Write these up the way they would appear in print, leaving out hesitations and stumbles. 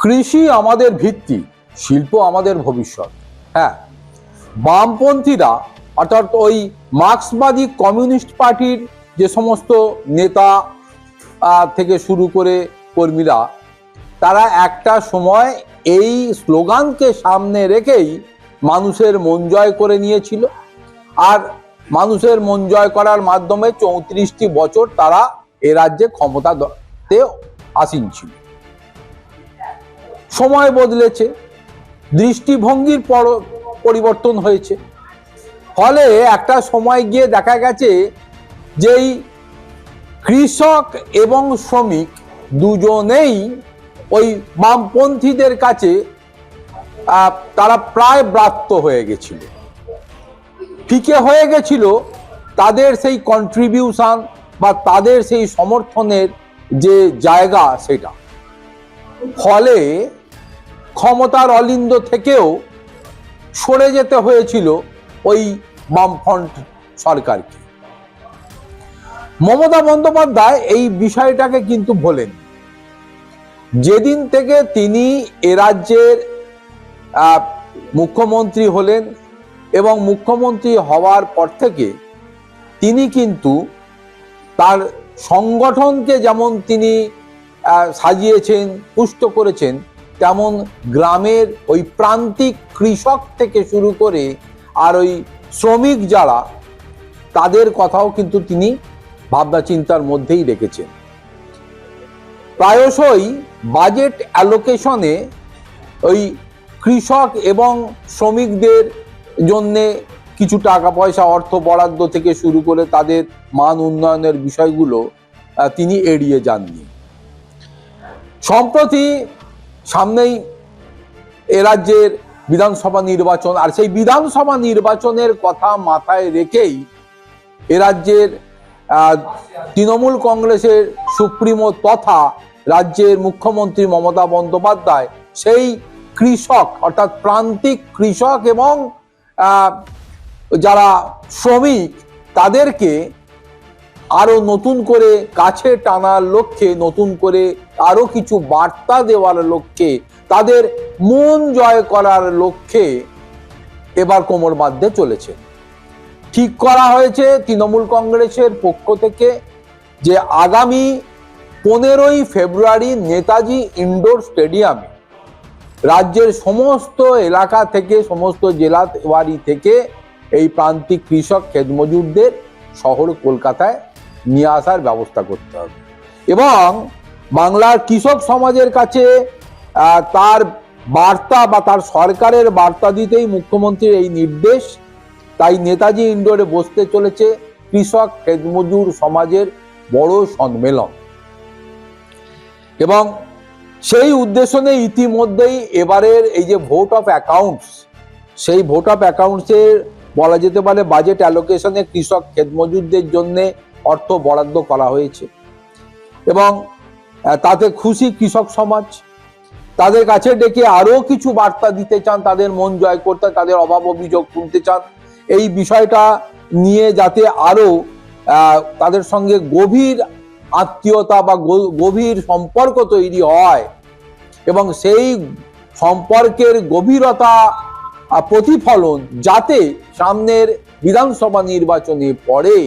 কৃষি আমাদের ভিত্তি, শিল্প আমাদের ভবিষ্যৎ। হ্যাঁ, বামপন্থীরা অর্থাৎ ওই মার্ক্সবাদী কমিউনিস্ট পার্টির যে সমস্ত নেতা থেকে শুরু করে কর্মীরা, তারা একটা সময় এই স্লোগানকে সামনে রেখেই মানুষের মন জয় করে নিয়েছিল। আর মানুষের মন জয় করার মাধ্যমে 34টি বছর তারা এ রাজ্যে ক্ষমতাতে আসীন ছিল। সময় বদলেছে, দৃষ্টিভঙ্গির পরিবর্তন হয়েছে, ফলে একটা সময় গিয়ে দেখা গেছে যেই কৃষক এবং শ্রমিক দুজনেই ওই বামপন্থীদের কাছে তারা প্রায় ব্রাত্য হয়ে গেছিল, ফিকে হয়ে গেছিল তাদের সেই কন্ট্রিবিউশন বা তাদের সেই সমর্থনের যে জায়গা সেটা। ফলে ক্ষমতার অলিন্দ থেকেও সরে যেতে হয়েছিল ওই বামফ্রন্ট সরকারকে। মমতা বন্দ্যোপাধ্যায় এই বিষয়টাকে কিন্তু ভোলেন। যেদিন থেকে তিনি এ রাজ্যের মুখ্যমন্ত্রী হলেন এবং মুখ্যমন্ত্রী হওয়ার পর থেকে তিনি কিন্তু তার সংগঠনকে যেমন তিনি সাজিয়েছেন, পুষ্ট করেছেন, তেমন গ্রামের ওই প্রান্তিক কৃষক থেকে শুরু করে আর ওই শ্রমিক যারা, তাদের কথাও কিন্তু তিনি ভাবনা চিন্তার মধ্যেই রেখেছেন। প্রায়শই বাজেট অ্যালোকেশনে ওই কৃষক এবং শ্রমিকদের জন্যে কিছু টাকা পয়সা অর্থ বরাদ্দ থেকে শুরু করে তাদের মান উন্নয়নের বিষয়গুলো তিনি এড়িয়ে যাননি। সম্প্রতি সামনেই এ রাজ্যের বিধানসভা নির্বাচন, আর সেই বিধানসভা নির্বাচনের কথা মাথায় রেখেই এ রাজ্যের তৃণমূল কংগ্রেসের সুপ্রিমো তথা রাজ্যের মুখ্যমন্ত্রী মমতা বন্দ্যোপাধ্যায় সেই কৃষক অর্থাৎ প্রান্তিক কৃষক এবং যারা শ্রমিক তাদেরকে আরো নতুন করে কাছে টানার লক্ষ্যে, নতুন করে আরো কিছু বার্তা দেওয়ার লক্ষ্যে, তাদের মন জয় করার লক্ষ্যে এবার কোমর বাঁধতে চলেছে। ঠিক করা হয়েছে তৃণমূল কংগ্রেসের পক্ষ থেকে যে আগামী 15ই ফেব্রুয়ারি নেতাজি ইনডোর স্টেডিয়ামে রাজ্যের সমস্ত এলাকা থেকে, সমস্ত জেলা বাড়ি থেকে এই প্রান্তিক কৃষক ক্ষেতমজুরদের শহর কলকাতায় নিয়ে আসার ব্যবস্থা করতে হবে এবং বাংলার কৃষক সমাজের কাছে তার বার্তা বা তার সরকারের বার্তা দিতেই মুখ্যমন্ত্রীর এই নির্দেশ। তাই নেতাজি ইনডোরে বসতে চলেছে কৃষক ক্ষেতমজুর সমাজের বড় সম্মেলন এবং সেই উদ্দেশ্য নিয়ে ইতিমধ্যেই এবারের এই যে ভোট অফ অ্যাকাউন্টস, সেই ভোট অফ অ্যাকাউন্টসের বলা যেতে পারে বাজেট অ্যালোকেশনে কৃষক ক্ষেতমজুরদের জন্য অর্থ বরাদ্দ করা হয়েছে এবং তাতে খুশি কৃষক সমাজ। তাদের কাছে ডেকে আরো কিছু বার্তা দিতে চান, তাদের মন জয় করতে, তাদের অভাব অভিযোগ শুনতে চান, এই বিষয়টা নিয়ে যাতে আরো তাদের সঙ্গে গভীর আত্মীয়তা বা গভীর সম্পর্ক তৈরি হয় এবং সেই সম্পর্কের গভীরতা প্রতিফলন যাতে সামনের বিধানসভা নির্বাচনে পড়ে,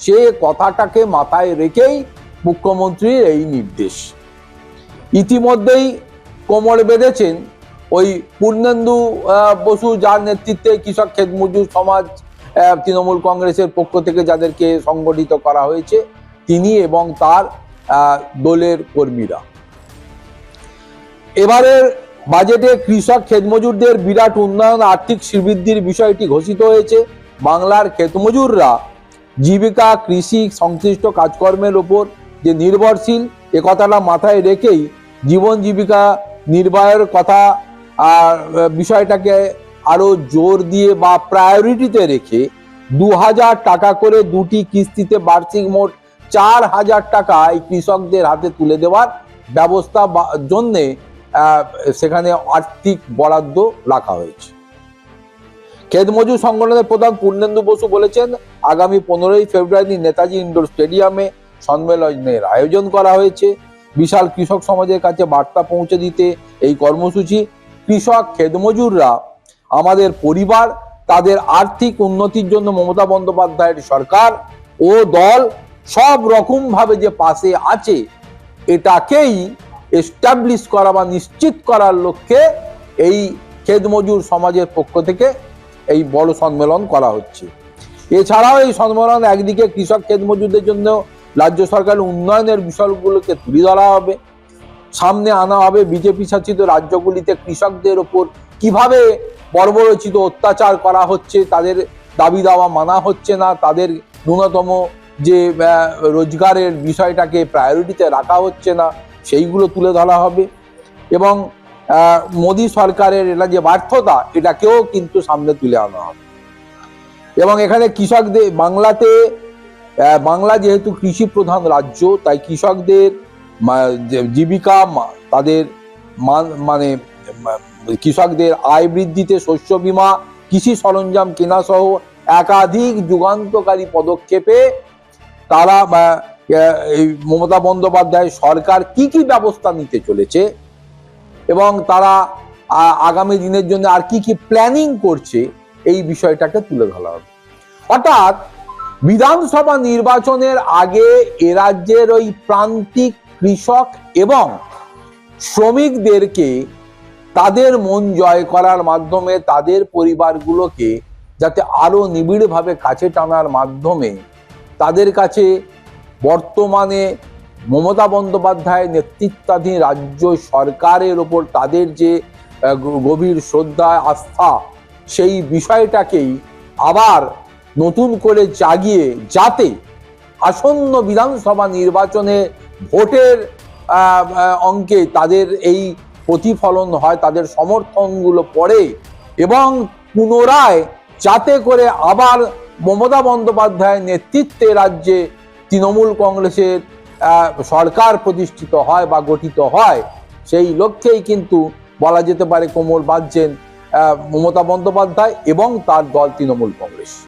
সে কথাটাকে মাথায় রেখেই মুখ্যমন্ত্রীর এই নির্দেশ। ইতিমধ্যেই কোমর বেঁধেছেন ওই পূর্ণেন্দু বসু, যার নেতৃত্বে কৃষক ক্ষেতমজুর সমাজ তৃণমূল কংগ্রেসের পক্ষ থেকে যাদেরকে সংগঠিত করা হয়েছে, তিনি এবং তার দলের কর্মীরা। এবারের বাজেটে কৃষক ক্ষেতমজুরদের বিরাট উন্নয়ন, আর্থিক শ্রীবৃদ্ধির বিষয়টি ঘোষিত হয়েছে। বাংলার ক্ষেতমজুররা জীবিকা, কৃষি সংশ্লিষ্ট কাজকর্মের উপর যে নির্ভরশীল, এ কথাটা মাথায় রেখেই জীবন জীবিকা নির্বাহের কথা আর বিষয়টাকে আরো জোর দিয়ে বা প্রায়োরিটিতে রেখে 2000 টাকা করে দুটি কিস্তিতে বার্ষিক মোট 4000 টাকা এই কৃষকদের হাতে তুলে দেওয়ার ব্যবস্থা জন্যে সেখানে আর্থিক বরাদ্দ রাখা হয়েছে। ক্ষেতমজুর সংগঠনের প্রধান পূর্ণেন্দু বসু বলেছেন, আগামী 15ই ফেব্রুয়ারি নেতাজি ইনডোর স্টেডিয়ামে সম্মেলনের আয়োজন করা হয়েছে। বিশাল কৃষক সমাজের কাছে বার্তা পৌঁছে দিতে এই কর্মসূচি। কৃষক ক্ষেতমজুররা আমাদের পরিবার, তাদের আর্থিক উন্নতির জন্য মমতা বন্দ্যোপাধ্যায়ের সরকার ও দল সব রকম ভাবে যে পাশে আছে, এটাকেই এস্টাবলিশ করা বা নিশ্চিত করার লক্ষ্যে এই ক্ষেতমজুর সমাজের পক্ষ থেকে এই বড় সম্মেলন করা হচ্ছে। এছাড়াও এই সম্মেলন একদিকে কৃষক ক্ষেতমজুরদের জন্য রাজ্য সরকারের উন্নয়নের বিষয়গুলোকে তুলে ধরা হবে, সামনে আনা হবে বিজেপি শাসিত রাজ্যগুলিতে কৃষকদের ওপর কিভাবে বর্বরচিত অত্যাচার করা হচ্ছে, তাদের দাবি দাওয়া মানা হচ্ছে না, তাদের ন্যূনতম যে রোজগারের বিষয়টাকে প্রায়োরিটিতে রাখা হচ্ছে না, সেইগুলো তুলে ধরা হবে। এবং মোদী সরকারের এটা যে ব্যর্থতা, এটাকেও কিন্তু সামনে তুলে আনা হবে। এবং এখানে কৃষকদের বাংলা যেহেতু কৃষি প্রধান রাজ্য, তাই কৃষকদের জীবিকা, তাদের মানে কৃষকদের আয় বৃদ্ধিতে শস্য বীমা, কৃষি সরঞ্জাম কেনা সহ একাধিক যুগান্তকারী পদক্ষেপে তারা এই মমতা বন্দ্যোপাধ্যায় সরকার কি কি ব্যবস্থা নিতে চলেছে এবং তারা আগামী দিনের জন্য আর কি কি প্ল্যানিং করছে, এই বিষয়টাকে তুলে ধরা হবে। অর্থাৎ বিধানসভা নির্বাচনের আগে এ রাজ্যের ওই প্রান্তিক কৃষক এবং শ্রমিকদেরকে তাদের মন জয় করার মাধ্যমে, তাদের পরিবারগুলোকে যাতে আরো নিবিড়ভাবে কাছে টানার মাধ্যমে তাদের কাছে বর্তমানে মমতা বন্দ্যোপাধ্যায় নেতৃত্বাধীন রাজ্য সরকারের ওপর তাদের যে গভীর শ্রদ্ধা, আস্থা, সেই বিষয়টাকেই আবার নতুন করে জাগিয়ে যাতে আসন্ন বিধানসভা নির্বাচনে ভোটের অঙ্কে তাদের এই প্রতিফলন হয়, তাদের সমর্থনগুলো পড়ে এবং পুনরায় যাতে করে আবার মমতা বন্দ্যোপাধ্যায়ের নেতৃত্বে রাজ্যে তৃণমূল কংগ্রেসের সরকার প্রতিষ্ঠিত হয় বা গঠিত হয়, সেই লক্ষ্যেই কিন্তু বলা যেতে পারে কোমর বাঁধছেন মমতা বন্দ্যোপাধ্যায় এবং তার দল তৃণমূল কংগ্রেস।